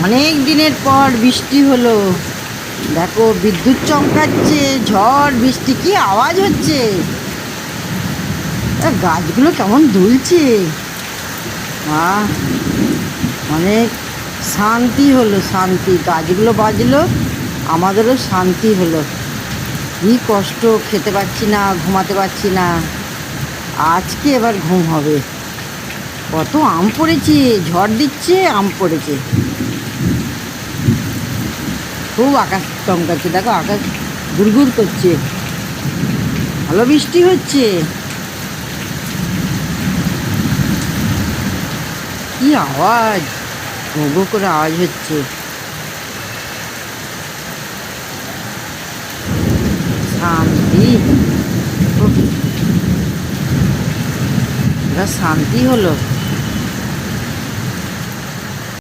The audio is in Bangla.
অনেক দিনের পর বৃষ্টি হলো। দেখো বিদ্যুৎ চমকাচ্ছে, ঝড় বৃষ্টি, কি আওয়াজ হচ্ছে! গাছগুলো কেমন দুলছে! আহ, অনেক শান্তি হলো, শান্তি। গাছগুলো বাজলো, আমাদেরও শান্তি হলো। কি কষ্ট, খেতে পাচ্ছি না, ঘুমাতে পারছি না। আজকে এবার ঘুম হবে। কত আম পড়েছে, ঝড় দিচ্ছে, আম পড়েছে। খুব আকাশ চমকাচ্ছে, দেখো আকাশ গুড়গুড় করছে, ভালো বৃষ্টি হচ্ছে। কি আওয়াজ, গো গো করে আওয়াজ হচ্ছে। শান্তি, উফ, এবার শান্তি হলো।